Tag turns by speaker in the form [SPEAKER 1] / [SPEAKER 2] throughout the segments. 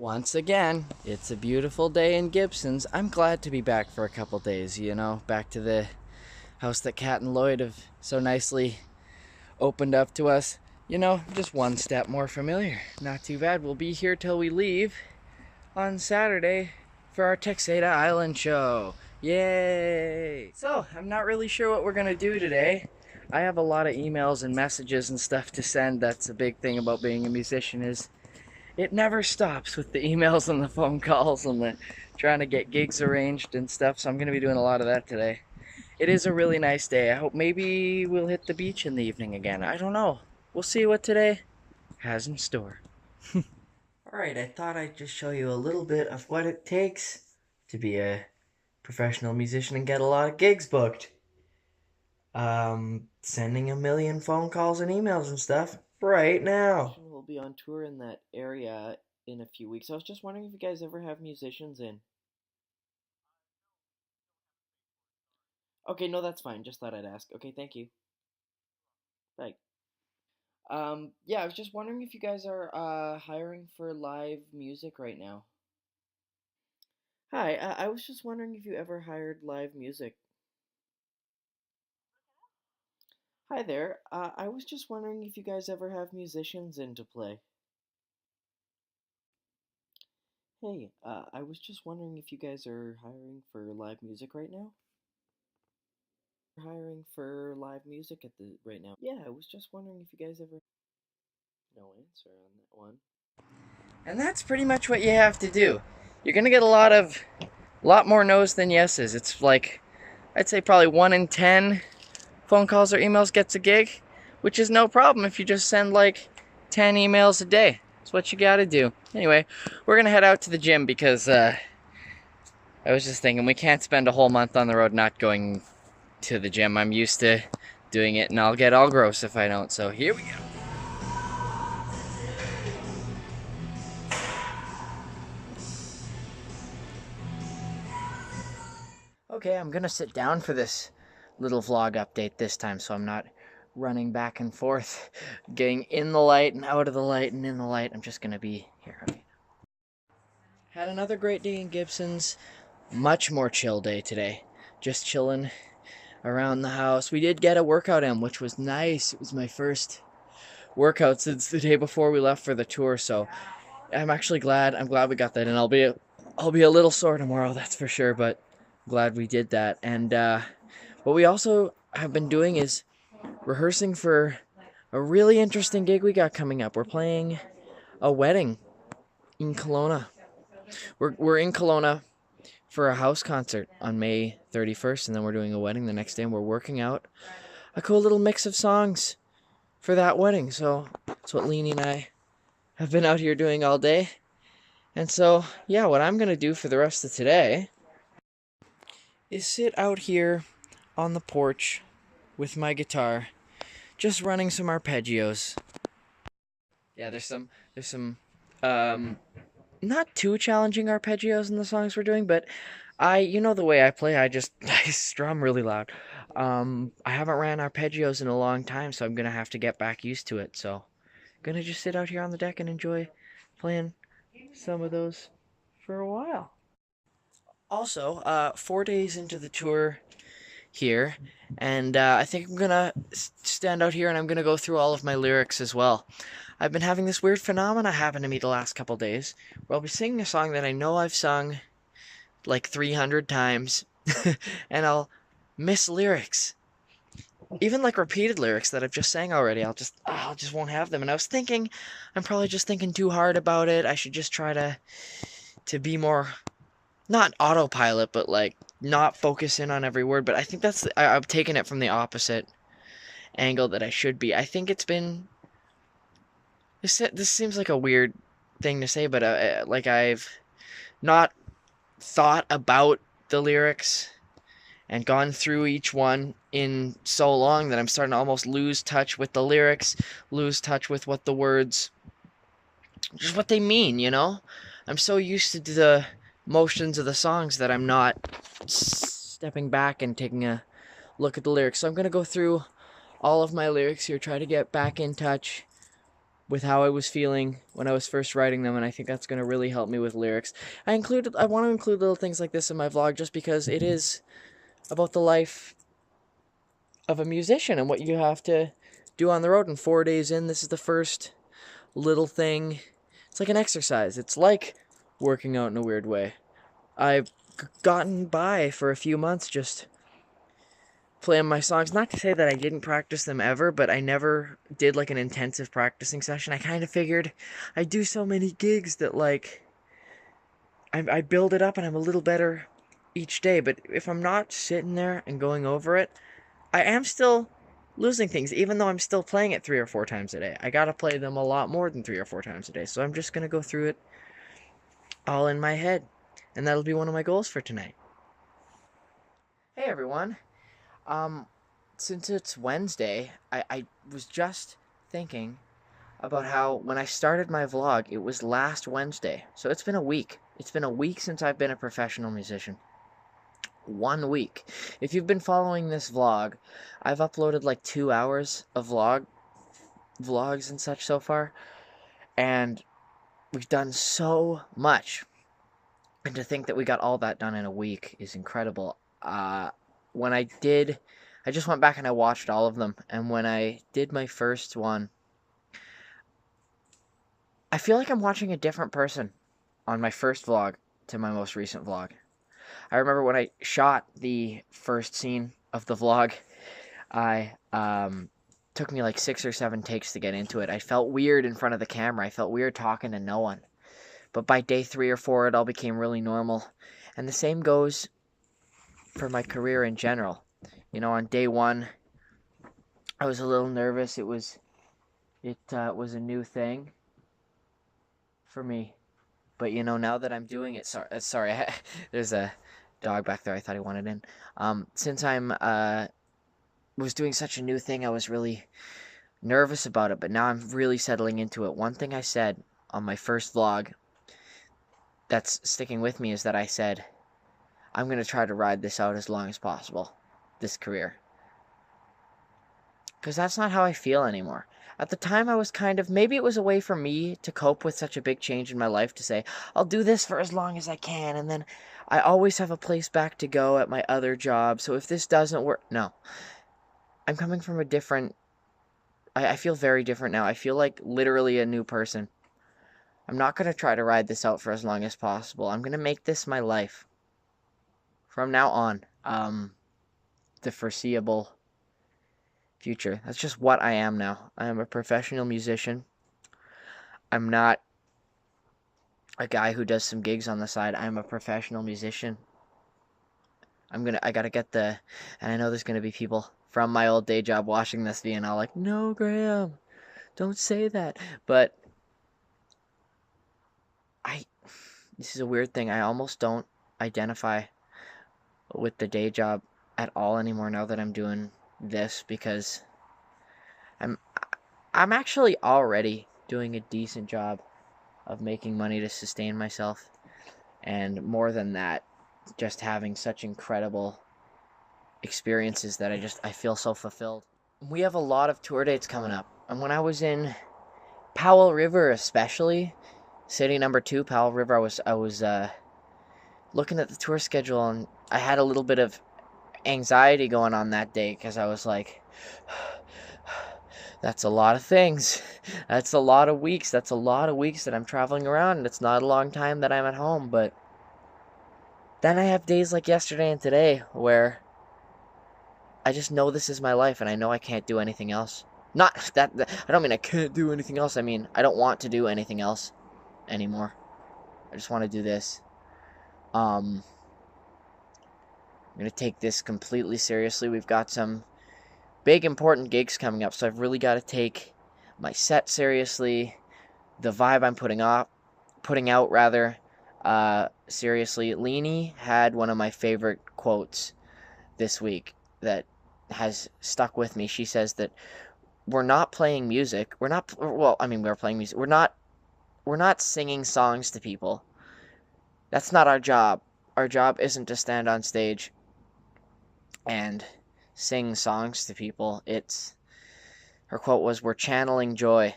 [SPEAKER 1] Once again, it's a beautiful day in Gibsons. I'm glad to be back for a couple days, back to the house that Kat and Lloyd have so nicely opened up to us. Just one step more familiar. Not too bad. We'll be here till we leave on Saturday for our Texada Island show. Yay! So, I'm not really sure what we're gonna do today. I have a lot of emails and messages and stuff to send. That's a big thing about being a musician is it never stops with the emails and the phone calls and the trying to get gigs arranged and stuff, so I'm going to be doing a lot of that today. It is a really nice day. I hope maybe we'll hit the beach in the evening again. I don't know. We'll see what today has in store. Alright, I thought I'd just show you a little bit of what it takes to be a professional musician and get a lot of gigs booked. Sending a million phone calls and emails and stuff right now. We'll be on tour in that area in a few weeks. I was just wondering if you guys ever have musicians in. Okay, no, that's fine. Just thought I'd ask. Okay, thank you. Bye. Yeah, I was just wondering if you guys are hiring for live music right now. Hi, I was just wondering if you ever hired live music. Hi there. I was just wondering if you guys ever have musicians in to play. Hey, I was just wondering if you guys are hiring for live music right now? Hiring for live music at the right now. Yeah, I was just wondering if you guys ever. No answer on that one. And that's pretty much what you have to do. You're gonna get a lot more no's than yeses. It's like, I'd say probably 1 in 10 phone calls or emails gets a gig, which is no problem if you just send like 10 emails a day. That's what you gotta do. Anyway, we're gonna head out to the gym because I was just thinking we can't spend a whole month on the road not going to the gym. I'm used to doing it and I'll get all gross if I don't. So here we go. Okay, I'm gonna sit down for this little vlog update this time so I'm not running back and forth, getting in the light and out of the light and in the light. I'm just gonna be here. Okay. Had another great day in Gibsons. Much more chill day today. Just chilling around the house. We did get a workout in, which was nice. It was my first workout since the day before we left for the tour, so I'm actually glad. I'm glad we got that in. I'll be a little sore tomorrow, that's for sure, but glad we did that. And what we also have been doing is rehearsing for a really interesting gig we got coming up. We're playing a wedding in Kelowna. We're in Kelowna for a house concert on May 31st, and then we're doing a wedding the next day, and we're working out a cool little mix of songs for that wedding. So that's what Leenie and I have been out here doing all day. And so, yeah, what I'm going to do for the rest of today is sit out here on the porch with my guitar, just running some arpeggios. Yeah, there's some not too challenging arpeggios in the songs we're doing, but the way I play, I strum really loud. I haven't ran arpeggios in a long time, so I'm gonna have to get back used to it. So, gonna just sit out here on the deck and enjoy playing some of those for a while. Also, 4 days into the tour here, and I think I'm gonna stand out here and I'm gonna go through all of my lyrics as well. I've been having this weird phenomena happen to me the last couple days, where I'll be singing a song that I know I've sung like 300 times, and I'll miss lyrics. Even like repeated lyrics that I've just sang already, I'll just won't have them. And I was thinking, I'm probably just thinking too hard about it. I should just try to be more, not autopilot, but like not focus in on every word. But I think I've taken it from the opposite angle that I should be. I think it's been, this seems like a weird thing to say, but like I've not thought about the lyrics and gone through each one in so long that I'm starting to almost lose touch with the lyrics, lose touch with what the words, just what they mean, I'm so used to the motions of the songs that I'm not stepping back and taking a look at the lyrics. So I'm going to go through all of my lyrics here, try to get back in touch with how I was feeling when I was first writing them, and I think that's going to really help me with lyrics. I want to include little things like this in my vlog just because it is about the life of a musician and what you have to do on the road. And 4 days in, this is the first little thing. It's like an exercise. It's like working out in a weird way. I've gotten by for a few months just playing my songs. Not to say that I didn't practice them ever, but I never did like an intensive practicing session. I kind of figured I do so many gigs that like I build it up and I'm a little better each day. But if I'm not sitting there and going over it, I am still losing things, even though I'm still playing it 3 or 4 times a day. I gotta play them a lot more than 3 or 4 times a day. So I'm just gonna go through it all in my head. And that'll be one of my goals for tonight. Hey everyone. Since it's Wednesday, I was just thinking about how when I started my vlog, it was last Wednesday. So it's been a week. It's been a week since I've been a professional musician. 1 week. If you've been following this vlog, I've uploaded like 2 hours of vlogs and such so far. And we've done so much. And to think that we got all that done in a week is incredible. When I just went back and I watched all of them. And when I did my first one, I feel like I'm watching a different person on my first vlog to my most recent vlog. I remember when I shot the first scene of the vlog, took me like 6 or 7 takes to get into it. I felt weird in front of the camera. I felt weird talking to no one. But by day 3 or 4, it all became really normal. And the same goes for my career in general. You know, on day 1, I was a little nervous. It was a new thing for me. But, you know, now that I'm doing it... Sorry, there's a dog back there. I thought he wanted in. Since was doing such a new thing, I was really nervous about it. But now I'm really settling into it. One thing I said on my first vlog that's sticking with me is that I said, I'm going to try to ride this out as long as possible, this career. Because that's not how I feel anymore. At the time, I was kind of, maybe it was a way for me to cope with such a big change in my life to say, I'll do this for as long as I can, and then I always have a place back to go at my other job, so if this doesn't work, no. I'm coming from a different, I feel very different now. I feel like literally a new person. I'm not going to try to ride this out for as long as possible. I'm going to make this my life. From now on, the foreseeable future. That's just what I am now. I am a professional musician. I'm not a guy who does some gigs on the side. I'm a professional musician. I gotta get and I know there's gonna be people from my old day job watching this being all like, no, Graham, don't say that. But this is a weird thing. I almost don't identify with the day job at all anymore now that I'm doing this, because I'm actually already doing a decent job of making money to sustain myself, and more than that, just having such incredible experiences that I feel so fulfilled. We have a lot of tour dates coming up, and when I was in Powell River, especially city number 2, Powell River, I was looking at the tour schedule, and I had a little bit of anxiety going on that day, because I was like, that's a lot of things. That's a lot of weeks. That's a lot of weeks that I'm traveling around, and it's not a long time that I'm at home. But then I have days like yesterday and today where I just know this is my life, and I know I can't do anything else. Not that I don't mean I can't do anything else. I mean, I don't want to do anything else anymore. I just want to do this. I'm going to take this completely seriously. We've got some big important gigs coming up, so I've really got to take my set seriously, the vibe I'm putting out seriously. Leenie had one of my favorite quotes this week that has stuck with me. She says that we're not playing music. We're playing music. We're not singing songs to people. That's not our job. Our job isn't to stand on stage and sing songs to people. It's Her quote was, "We're channeling joy."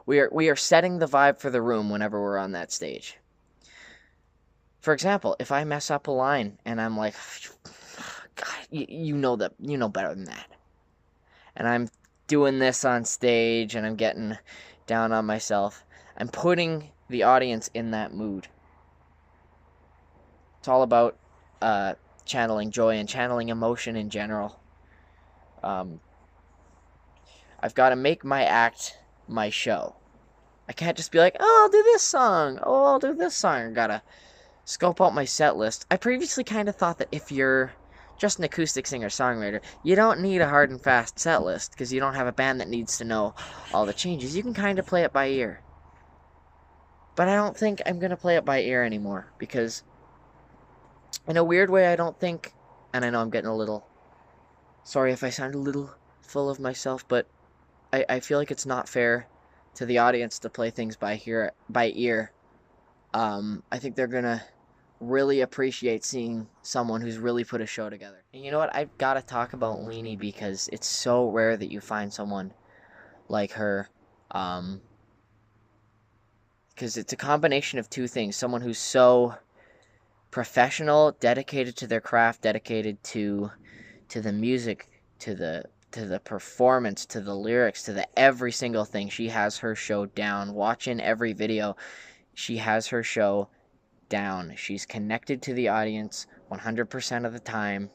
[SPEAKER 1] We are setting the vibe for the room whenever we're on that stage. For example, if I mess up a line and I'm like, God, you know better than that. And I'm doing this on stage and I'm getting down on myself. I'm putting the audience in that mood. It's all about channeling joy and channeling emotion in general. I've got to make my act my show. I can't just be like, oh, I'll do this song. Oh, I'll do this song. I gotta scope out my set list. I previously kind of thought that if you're just an acoustic singer-songwriter, you don't need a hard and fast set list because you don't have a band that needs to know all the changes. You can kind of play it by ear. But I don't think I'm going to play it by ear anymore because in a weird way I don't think, and I know I'm getting a little, sorry if I sound a little full of myself, but I feel like it's not fair to the audience to play things by ear. I think they're going to really appreciate seeing someone who's really put a show together. And you know what? I've got to talk about Leenie because it's so rare that you find someone like her. Because it's a combination of two things. Someone who's so professional, dedicated to their craft, dedicated to the music, to the performance, to the lyrics, to the every single thing. She has her show down. Watching every video, she has her show down. She's connected to the audience 100% of the time.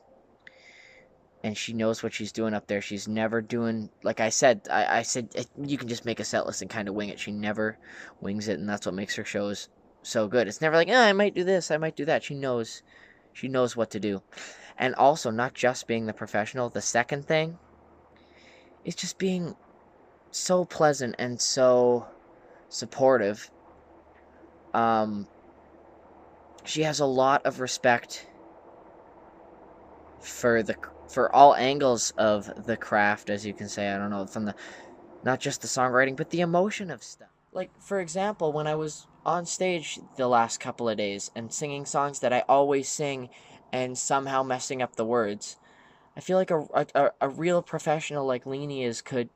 [SPEAKER 1] And she knows what she's doing up there. She's never doing, like I said, I said, you can just make a set list and kind of wing it. She never wings it, and that's what makes her shows so good. It's never like, I might do this, I might do that. She knows what to do. And also, not just being the professional. The second thing is just being so pleasant and so supportive. She has a lot of respect for all angles of the craft, as you can say. I don't know, from not just the songwriting, but the emotion of stuff. Like, for example, when I was on stage the last couple of days and singing songs that I always sing and somehow messing up the words, I feel like a real professional like Leenie could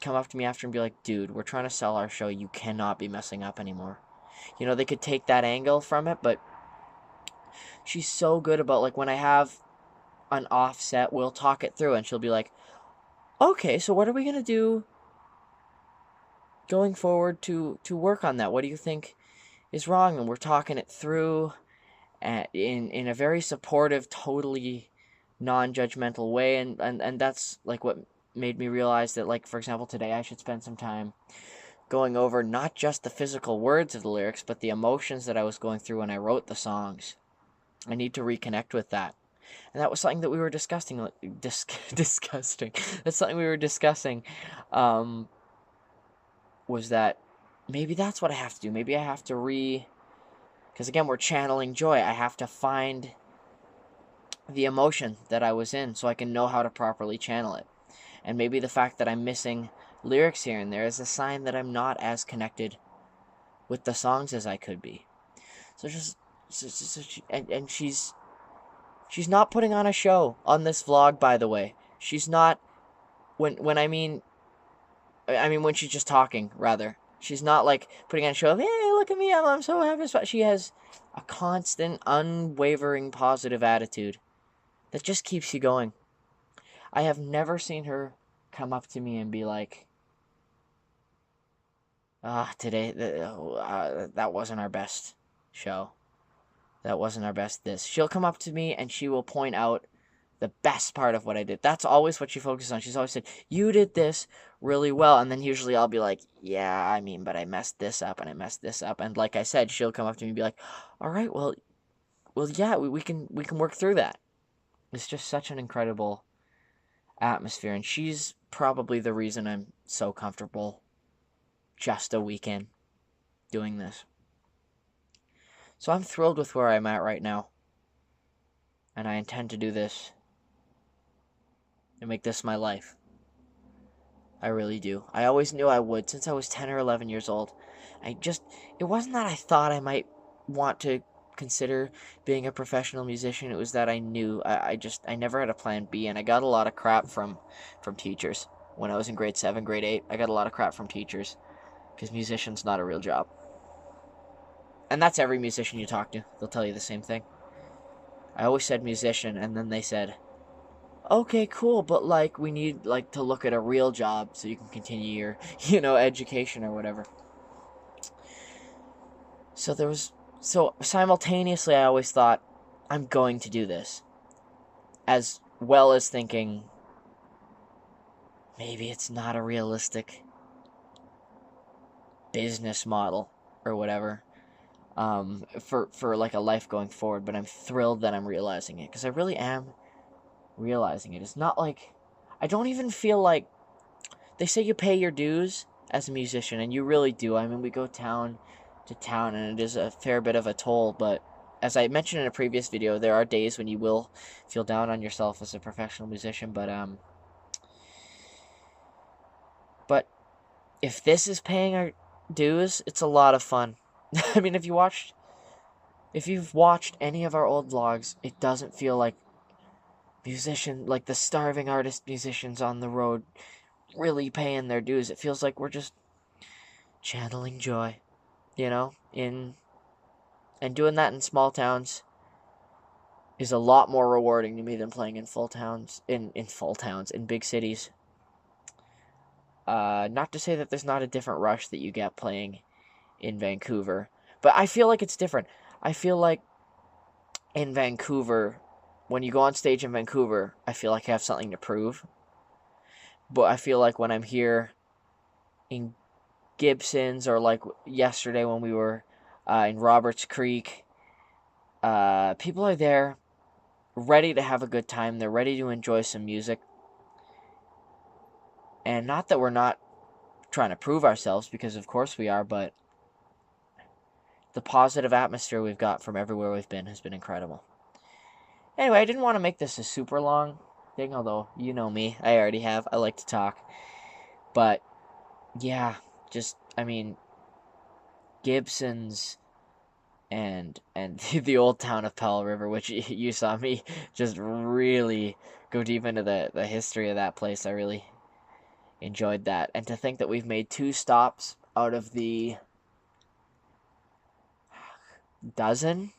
[SPEAKER 1] come up to me after and be like, dude, we're trying to sell our show. You cannot be messing up anymore. You know, they could take that angle from it, but she's so good about, like, when I have an offset, we'll talk it through, and she'll be like, okay, so what are we going to do going forward to work on that? What do you think is wrong? And we're talking it through in a very supportive, totally non-judgmental way, and that's, like, what made me realize that, like, for example, today I should spend some time going over not just the physical words of the lyrics, but the emotions that I was going through when I wrote the songs. I need to reconnect with that. And that was something that we were discussing. That's something we were discussing. Was that maybe that's what I have to do. Maybe I have to because again, we're channeling joy. I have to find the emotion that I was in so I can know how to properly channel it. And maybe the fact that I'm missing lyrics here and there is a sign that I'm not as connected with the songs as I could be. So and she's not putting on a show on this vlog, by the way. She's not, when she's just talking, rather. She's not, like, putting on a show of, hey, look at me, I'm so happy. She has a constant, unwavering, positive attitude that just keeps you going. I have never seen her come up to me and be like, today, that wasn't our best show. That wasn't our best this. She'll come up to me and she will point out the best part of what I did. That's always what she focuses on. She's always said, you did this really well. And then usually I'll be like, yeah, but I messed this up and I messed this up. And like I said, she'll come up to me and be like, all right, well, yeah, we can work through that. It's just such an incredible atmosphere. And she's probably the reason I'm so comfortable just a weekend doing this. So I'm thrilled with where I'm at right now. And I intend to do this and make this my life. I really do. I always knew I would since I was 10 or 11 years old. It wasn't that I thought I might want to consider being a professional musician. It was that I knew. I never had a plan B, and I got a lot of crap from teachers. when I was in grade 7, grade 8. I got a lot of crap from teachers because musician's not a real job. And that's every musician you talk to. They'll tell you the same thing. I always said musician, and then they said, okay, cool, but, like, we need, like, to look at a real job so you can continue your, education or whatever. So simultaneously, I always thought, I'm going to do this. As well as thinking, maybe it's not a realistic business model or whatever. For like a life going forward, but I'm thrilled that I'm realizing it, because I really am realizing it. It's not like, I don't even feel like, they say you pay your dues as a musician, and you really do. I mean, we go town to town, and it is a fair bit of a toll, but as I mentioned in a previous video, there are days when you will feel down on yourself as a professional musician, but if this is paying our dues, it's a lot of fun. I mean, if you've watched any of our old vlogs, it doesn't feel like the starving artist musicians on the road really paying their dues. It feels like we're just channeling joy, and doing that in small towns is a lot more rewarding to me than playing in in big cities. Not to say that there's not a different rush that you get playing in Vancouver, but I feel like it's different. I feel like in Vancouver, when you go on stage in Vancouver, I feel like I have something to prove. But I feel like when I'm here in Gibsons, or like yesterday when we were in Roberts Creek, people are there ready to have a good time. They're ready to enjoy some music. And not that we're not trying to prove ourselves, because of course we are, but the positive atmosphere we've got from everywhere we've been has been incredible. Anyway, I didn't want to make this a super long thing, although you know me, I already have. I like to talk. But yeah, Gibsons and the old town of Powell River, which you saw me just really go deep into the history of that place. I really enjoyed that. And to think that we've made 2 stops out of the dozen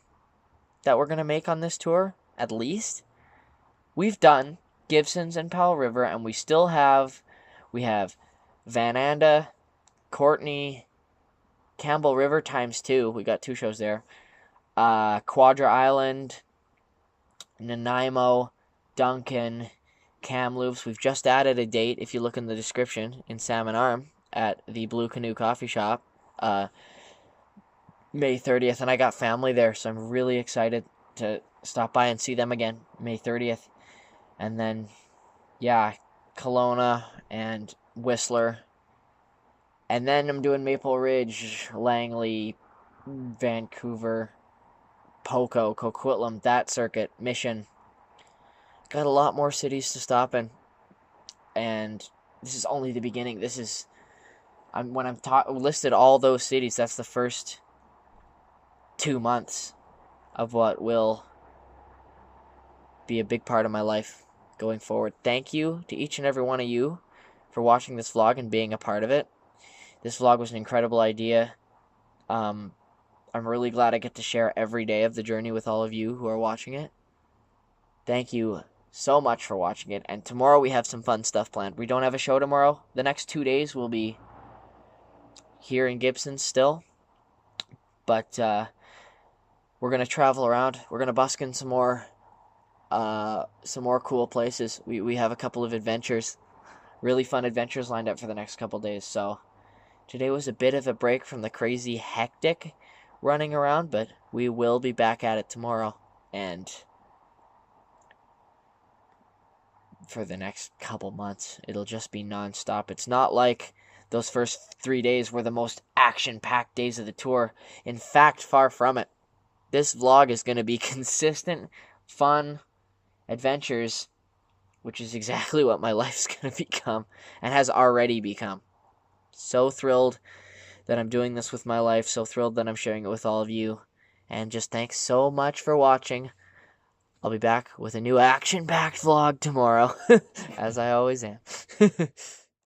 [SPEAKER 1] that we're going to make on this tour, at least. We've done Gibsons and Powell River, and we have Van Anda, Courtney, Campbell River times 2. We got 2 shows there. Quadra Island, Nanaimo, Duncan, Kamloops. We've just added a date, if you look in the description, in Salmon Arm at the Blue Canoe Coffee Shop, May 30th, and I got family there, so I'm really excited to stop by and see them again, May 30th. And then, yeah, Kelowna and Whistler. And then I'm doing Maple Ridge, Langley, Vancouver, Poco, Coquitlam, that circuit, Mission. Got a lot more cities to stop in. And this is only the beginning. When I'm listed all those cities, that's the first 2 months of what will be a big part of my life going forward. Thank you to each and every one of you for watching this vlog and being a part of it. This vlog was an incredible idea. I'm really glad I get to share every day of the journey with all of you who are watching it. Thank you so much for watching it. And tomorrow we have some fun stuff planned. We don't have a show tomorrow. The next 2 days will be here in Gibson still. But we're going to travel around. We're going to busk in some more cool places. We have a couple of adventures, really fun adventures lined up for the next couple days. So today was a bit of a break from the crazy hectic running around, but we will be back at it tomorrow and for the next couple months. It'll just be nonstop. It's not like those first 3 days were the most action-packed days of the tour. In fact, far from it. This vlog is going to be consistent, fun adventures, which is exactly what my life's going to become and has already become. So thrilled that I'm doing this with my life. So thrilled that I'm sharing it with all of you. And just thanks so much for watching. I'll be back with a new action-packed vlog tomorrow, as I always am.